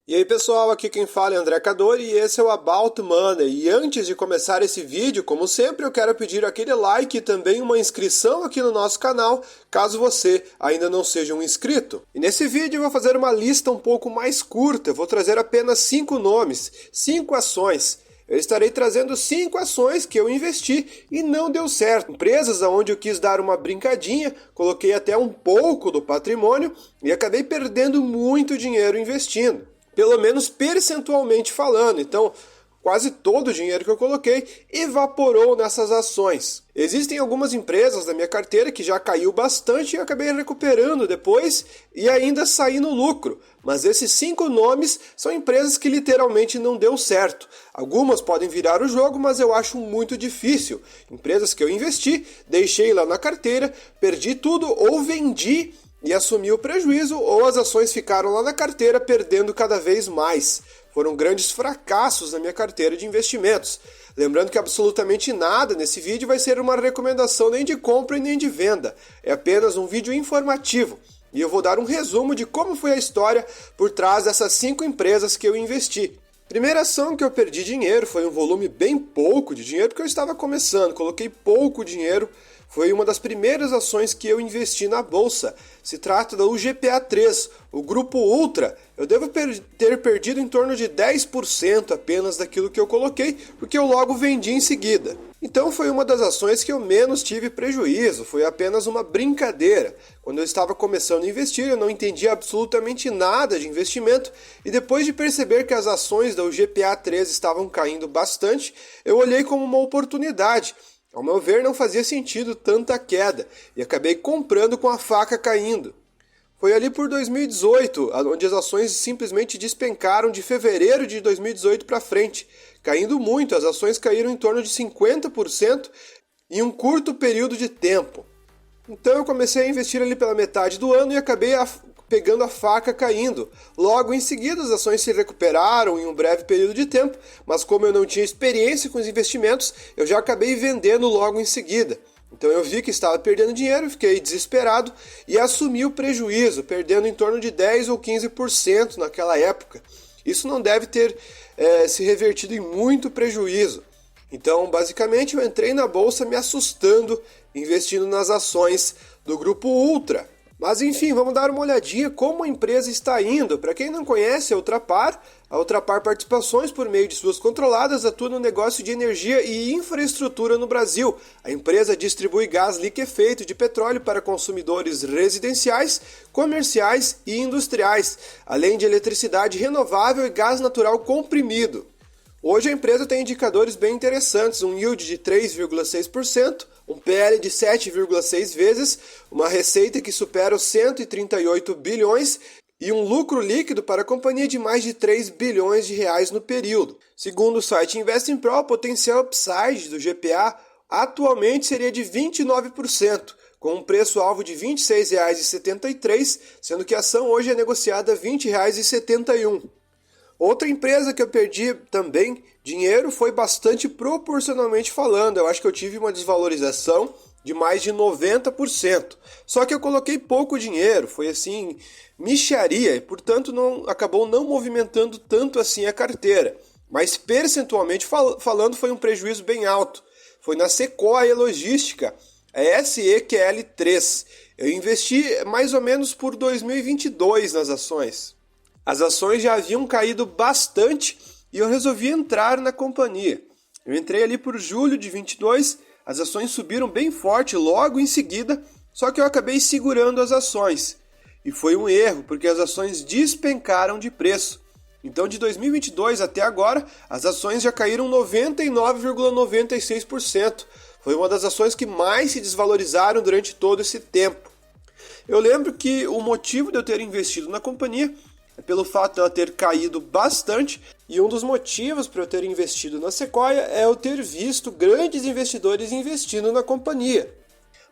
E aí pessoal, aqui quem fala é André Cadori e esse é o About Money. E antes de começar esse vídeo, como sempre, eu quero pedir aquele like e também uma inscrição aqui no nosso canal, caso você ainda não seja um inscrito. E nesse vídeo eu vou fazer uma lista um pouco mais curta, eu vou trazer apenas 5 nomes, 5 ações. Eu estarei trazendo 5 ações que eu investi e não deu certo. Empresas onde eu quis dar uma brincadinha, coloquei até um pouco do patrimônio e acabei perdendo muito dinheiro investindo. Pelo menos percentualmente falando. Então, quase todo o dinheiro que eu coloquei evaporou nessas ações. Existem algumas empresas da minha carteira que já caiu bastante e eu acabei recuperando depois e ainda saí no lucro. Mas esses 5 nomes são empresas que literalmente não deu certo. Algumas podem virar o jogo, mas eu acho muito difícil. Empresas que eu investi, deixei lá na carteira, perdi tudo ou vendi e assumi o prejuízo, ou as ações ficaram lá na carteira perdendo cada vez mais. Foram grandes fracassos na minha carteira de investimentos. Lembrando que absolutamente nada nesse vídeo vai ser uma recomendação nem de compra e nem de venda. É apenas um vídeo informativo. E eu vou dar um resumo de como foi a história por trás dessas 5 empresas que eu investi. Primeira ação que eu perdi dinheiro foi um volume bem pouco de dinheiro, porque eu estava começando, coloquei pouco dinheiro. Foi uma das primeiras ações que eu investi na bolsa. Se trata da UGPA3, o grupo Ultra. Eu devo ter perdido em torno de 10% apenas daquilo que eu coloquei, porque eu logo vendi em seguida. Então foi uma das ações que eu menos tive prejuízo, foi apenas uma brincadeira. Quando eu estava começando a investir, eu não entendia absolutamente nada de investimento e depois de perceber que as ações da UGPA3 estavam caindo bastante, eu olhei como uma oportunidade. Ao meu ver, não fazia sentido tanta queda e acabei comprando com a faca caindo. Foi ali por 2018, onde as ações simplesmente despencaram de fevereiro de 2018 para frente, caindo muito, as ações caíram em torno de 50% em um curto período de tempo. Então eu comecei a investir ali pela metade do ano e acabei pegando a faca caindo. Logo em seguida as ações se recuperaram em um breve período de tempo, mas como eu não tinha experiência com os investimentos, eu já acabei vendendo logo em seguida. Então eu vi que estava perdendo dinheiro, fiquei desesperado e assumi o prejuízo, perdendo em torno de 10 ou 15% naquela época. Isso não deve ter se revertido em muito prejuízo. Então, basicamente, eu entrei na bolsa me assustando, investindo nas ações do grupo Ultra. Mas enfim, vamos dar uma olhadinha como a empresa está indo. Para quem não conhece a Ultrapar Participações, por meio de suas controladas, atua no negócio de energia e infraestrutura no Brasil. A empresa distribui gás liquefeito de petróleo para consumidores residenciais, comerciais e industriais, além de eletricidade renovável e gás natural comprimido. Hoje a empresa tem indicadores bem interessantes, um yield de 3,6%, um PL de 7,6 vezes, uma receita que supera os 138 bilhões e um lucro líquido para a companhia de mais de 3 bilhões de reais no período. Segundo o site Investing Pro, o potencial upside do GPA atualmente seria de 29%, com um preço-alvo de R$ 26,73, sendo que a ação hoje é negociada a R$ 20,71. Outra empresa que eu perdi também dinheiro foi bastante proporcionalmente falando. Eu acho que eu tive uma desvalorização de mais de 90%. Só que eu coloquei pouco dinheiro, foi assim, mixaria, e portanto acabou não movimentando tanto assim a carteira. Mas percentualmente falando foi um prejuízo bem alto. Foi na Sequoia Logística, a SEQL3. Eu investi mais ou menos por 2022 nas ações. As ações já haviam caído bastante e eu resolvi entrar na companhia. Eu entrei ali por julho de 22, as ações subiram bem forte logo em seguida, só que eu acabei segurando as ações. E foi um erro, porque as ações despencaram de preço. Então de 2022 até agora, as ações já caíram 99,96%. Foi uma das ações que mais se desvalorizaram durante todo esse tempo. Eu lembro que o motivo de eu ter investido na companhia é pelo fato de ela ter caído bastante, e um dos motivos para eu ter investido na Sequoia é eu ter visto grandes investidores investindo na companhia.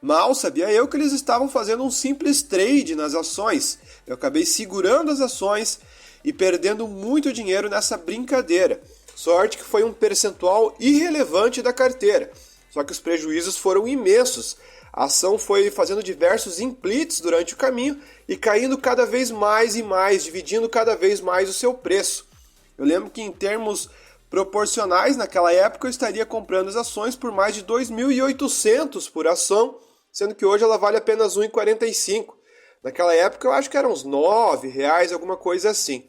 Mal sabia eu que eles estavam fazendo um simples trade nas ações. Eu acabei segurando as ações e perdendo muito dinheiro nessa brincadeira. Sorte que foi um percentual irrelevante da carteira, só que os prejuízos foram imensos. a ação foi fazendo diversos implits durante o caminho e caindo cada vez mais e mais, dividindo cada vez mais o seu preço. Eu lembro que em termos proporcionais, naquela época eu estaria comprando as ações por mais de 2.800 por ação, sendo que hoje ela vale apenas R$ 1,45. Naquela época eu acho que eram uns R$ 9, alguma coisa assim.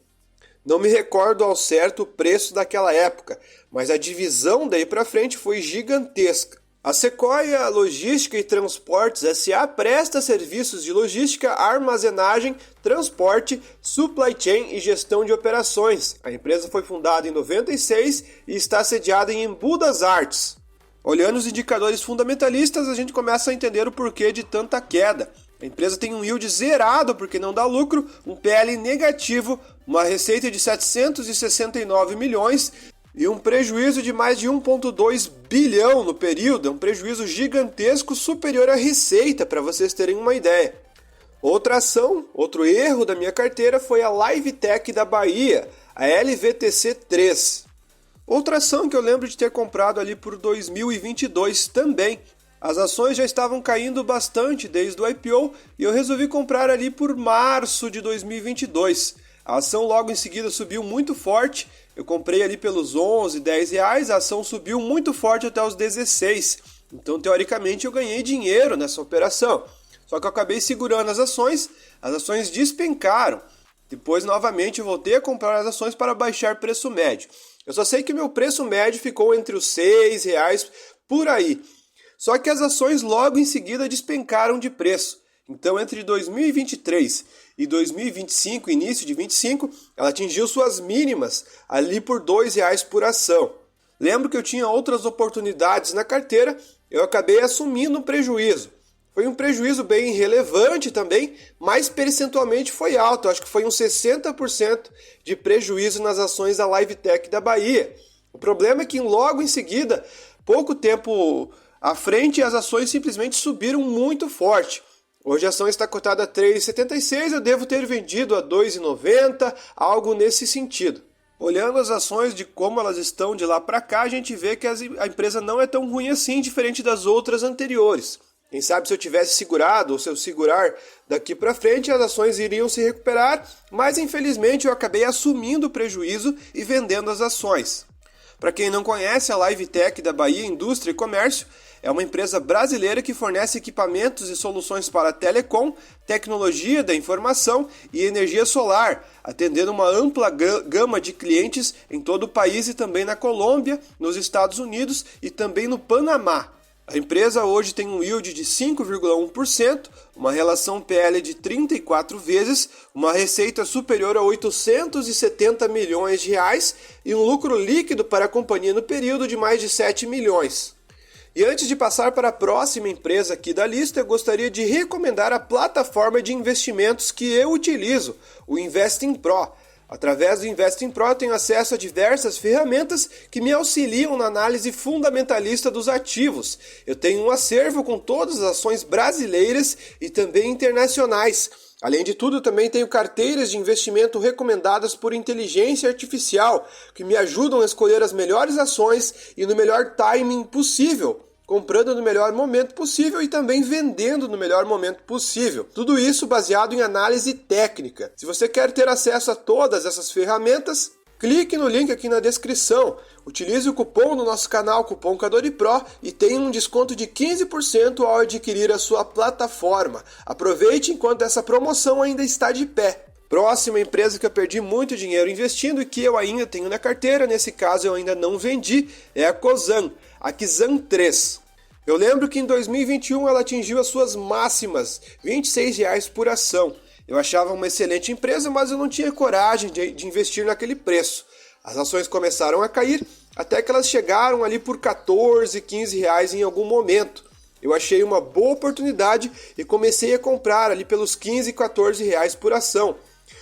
Não me recordo ao certo o preço daquela época, mas a divisão daí para frente foi gigantesca. A Sequoia Logística e Transportes S.A. presta serviços de logística, armazenagem, transporte, supply chain e gestão de operações. A empresa foi fundada em 96 e está sediada em Embu das Artes. Olhando os indicadores fundamentalistas, a gente começa a entender o porquê de tanta queda. A empresa tem um yield zerado porque não dá lucro, um PL negativo, uma receita de 769 milhões e um prejuízo de mais de 1,2 bilhão no período. É um prejuízo gigantesco superior à receita, para vocês terem uma ideia. Outra ação, outro erro da minha carteira foi a LiveTech da Bahia, a LVTC3. Outra ação que eu lembro de ter comprado ali por 2022 também. As ações já estavam caindo bastante desde o IPO e eu resolvi comprar ali por março de 2022. A ação logo em seguida subiu muito forte, eu comprei ali pelos 11, 10 reais, a ação subiu muito forte até os 16. Então, teoricamente, eu ganhei dinheiro nessa operação. Só que eu acabei segurando as ações despencaram. Depois, novamente, eu voltei a comprar as ações para baixar preço médio. Eu só sei que meu preço médio ficou entre os 6 reais por aí. Só que as ações logo em seguida despencaram de preço. Então, entre 2023 e 2025, início de 2025, ela atingiu suas mínimas ali por R$ 2 por ação. Lembro que eu tinha outras oportunidades na carteira, eu acabei assumindo um prejuízo. Foi um prejuízo bem relevante também, mas percentualmente foi alto. Acho que foi uns 60% de prejuízo nas ações da LiveTech da Bahia. O problema é que logo em seguida, pouco tempo à frente, as ações simplesmente subiram muito forte. Hoje a ação está cotada a R$ 3,76, eu devo ter vendido a R$ 2,90, algo nesse sentido. Olhando as ações de como elas estão de lá para cá, a gente vê que a empresa não é tão ruim assim, diferente das outras anteriores. Quem sabe se eu tivesse segurado, ou se eu segurar daqui para frente, as ações iriam se recuperar, mas infelizmente eu acabei assumindo o prejuízo e vendendo as ações. Para quem não conhece, a LiveTech da Bahia Indústria e Comércio é uma empresa brasileira que fornece equipamentos e soluções para telecom, tecnologia da informação e energia solar, atendendo uma ampla gama de clientes em todo o país e também na Colômbia, nos Estados Unidos e também no Panamá. A empresa hoje tem um yield de 5,1%, uma relação PL de 34 vezes, uma receita superior a 870 milhões de reais e um lucro líquido para a companhia no período de mais de 7 milhões. E antes de passar para a próxima empresa aqui da lista, eu gostaria de recomendar a plataforma de investimentos que eu utilizo, o Investing Pro. Através do Investing Pro eu tenho acesso a diversas ferramentas que me auxiliam na análise fundamentalista dos ativos. Eu tenho um acervo com todas as ações brasileiras e também internacionais. Além de tudo, também tenho carteiras de investimento recomendadas por inteligência artificial, que me ajudam a escolher as melhores ações e no melhor timing possível, comprando no melhor momento possível e também vendendo no melhor momento possível. Tudo isso baseado em análise técnica. Se você quer ter acesso a todas essas ferramentas, clique no link aqui na descrição. Utilize o cupom do nosso canal, cupom CADORIPRO, e tenha um desconto de 15% ao adquirir a sua plataforma. Aproveite enquanto essa promoção ainda está de pé. Próxima empresa que eu perdi muito dinheiro investindo e que eu ainda tenho na carteira, nesse caso eu ainda não vendi, é a Cosan, a Kizan 3. Eu lembro que em 2021 ela atingiu as suas máximas, R$ 26 por ação. Eu achava uma excelente empresa, mas eu não tinha coragem de investir naquele preço. As ações começaram a cair, até que elas chegaram ali por 14, 15 reais em algum momento. Eu achei uma boa oportunidade e comecei a comprar ali pelos 15, 14 reais por ação.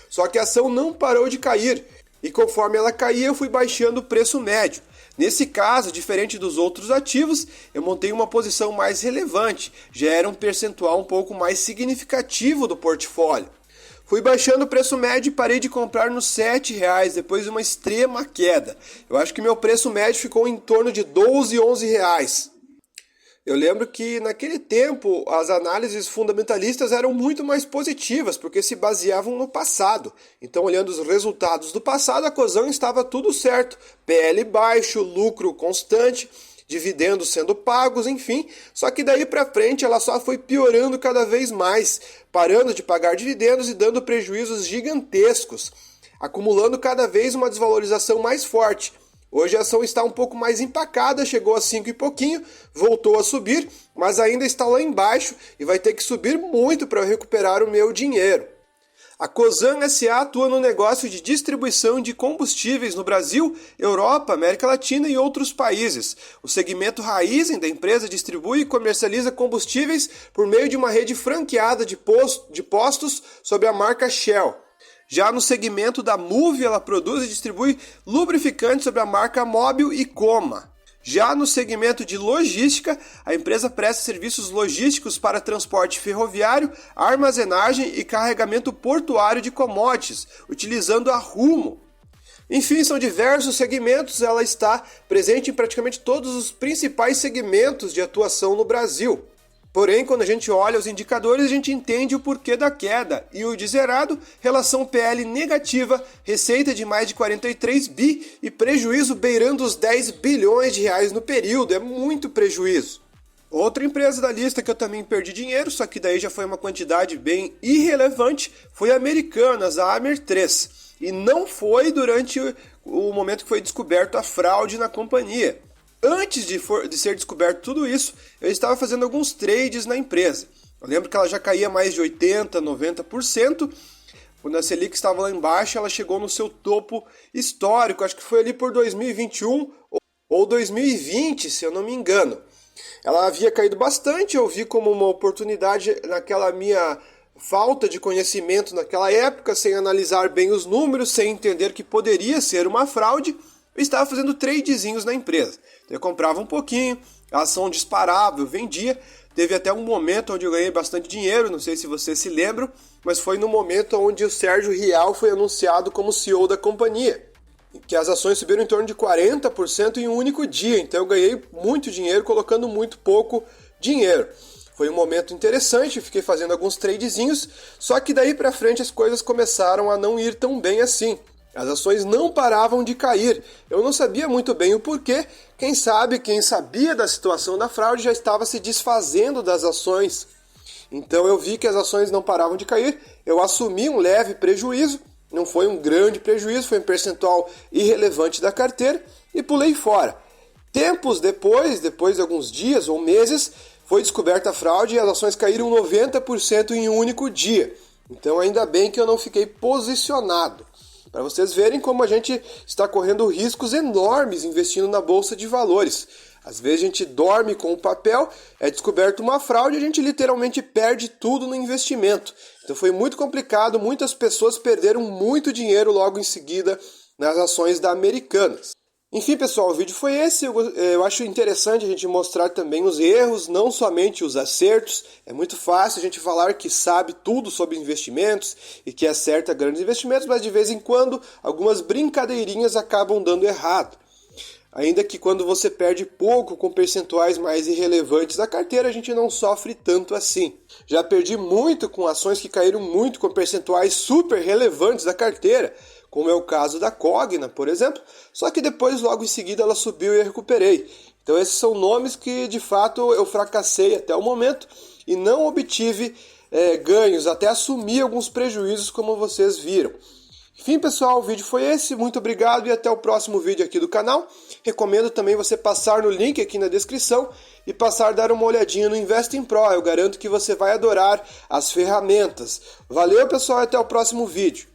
Só que a ação não parou de cair, e conforme ela caía eu fui baixando o preço médio. Nesse caso, diferente dos outros ativos, eu montei uma posição mais relevante, já era um percentual um pouco mais significativo do portfólio. Fui baixando o preço médio e parei de comprar nos R$ 7 depois de uma extrema queda. Eu acho que meu preço médio ficou em torno de 12, 11 reais. Eu lembro que naquele tempo as análises fundamentalistas eram muito mais positivas, porque se baseavam no passado. Então, olhando os resultados do passado, a Cosan estava tudo certo. PL baixo, lucro constante, dividendos sendo pagos, enfim. Só que daí para frente ela só foi piorando cada vez mais, parando de pagar dividendos e dando prejuízos gigantescos, acumulando cada vez uma desvalorização mais forte. Hoje a ação está um pouco mais empacada, chegou a 5 e pouquinho, voltou a subir, mas ainda está lá embaixo e vai ter que subir muito para recuperar o meu dinheiro. A Cosan SA atua no negócio de distribuição de combustíveis no Brasil, Europa, América Latina e outros países. O segmento Raizen da empresa distribui e comercializa combustíveis por meio de uma rede franqueada de postos sob a marca Shell. Já no segmento da Moove, ela produz e distribui lubrificantes sob a marca Mobil e Coma. Já no segmento de logística, a empresa presta serviços logísticos para transporte ferroviário, armazenagem e carregamento portuário de commodities, utilizando a Rumo. Enfim, são diversos segmentos, ela está presente em praticamente todos os principais segmentos de atuação no Brasil. Porém, quando a gente olha os indicadores, a gente entende o porquê da queda. E o de zerado, relação PL negativa, receita de mais de 43 bi e prejuízo beirando os 10 bilhões de reais no período. É muito prejuízo. Outra empresa da lista que eu também perdi dinheiro, só que daí já foi uma quantidade bem irrelevante, foi a Americanas, a Amer 3. E não foi durante o momento que foi descoberto a fraude na companhia. Antes de ser descoberto tudo isso, eu estava fazendo alguns trades na empresa. Eu lembro que ela já caía mais de 80%, 90%. Quando a Selic estava lá embaixo, ela chegou no seu topo histórico. Acho que foi ali por 2021 ou 2020, se eu não me engano. Ela havia caído bastante, eu vi como uma oportunidade naquela minha falta de conhecimento naquela época, sem analisar bem os números, sem entender que poderia ser uma fraude. Eu estava fazendo tradezinhos na empresa. Então eu comprava um pouquinho, a ação disparava, eu vendia. Teve até um momento onde eu ganhei bastante dinheiro, não sei se vocês se lembram, mas foi no momento onde o Sérgio Rial foi anunciado como CEO da companhia, que as ações subiram em torno de 40% em um único dia. Então eu ganhei muito dinheiro colocando muito pouco dinheiro. Foi um momento interessante, fiquei fazendo alguns tradezinhos, só que daí para frente as coisas começaram a não ir tão bem assim. As ações não paravam de cair. Eu não sabia muito bem o porquê. Quem sabia da situação da fraude já estava se desfazendo das ações. Então eu vi que as ações não paravam de cair. Eu assumi um leve prejuízo. Não foi um grande prejuízo, foi um percentual irrelevante da carteira e pulei fora. Tempos depois de alguns dias ou meses, foi descoberta a fraude e as ações caíram 90% em um único dia. Então ainda bem que eu não fiquei posicionado. Para vocês verem como a gente está correndo riscos enormes investindo na bolsa de valores. Às vezes a gente dorme com o papel, é descoberto uma fraude e a gente literalmente perde tudo no investimento. Então foi muito complicado, muitas pessoas perderam muito dinheiro logo em seguida nas ações da Americanas. Enfim, pessoal, o vídeo foi esse. Eu acho interessante a gente mostrar também os erros, não somente os acertos. É muito fácil a gente falar que sabe tudo sobre investimentos e que acerta grandes investimentos, mas de vez em quando algumas brincadeirinhas acabam dando errado. Ainda que quando você perde pouco com percentuais mais irrelevantes da carteira, a gente não sofre tanto assim. Já perdi muito com ações que caíram muito com percentuais super relevantes da carteira, como é o caso da Cogna, por exemplo, só que depois, logo em seguida, ela subiu e eu recuperei. Então esses são nomes que, de fato, eu fracassei até o momento e não obtive ganhos, até assumi alguns prejuízos, como vocês viram. Enfim, pessoal, o vídeo foi esse. Muito obrigado e até o próximo vídeo aqui do canal. Recomendo também você passar no link aqui na descrição e passar a dar uma olhadinha no Investing Pro. Eu garanto que você vai adorar as ferramentas. Valeu, pessoal, e até o próximo vídeo.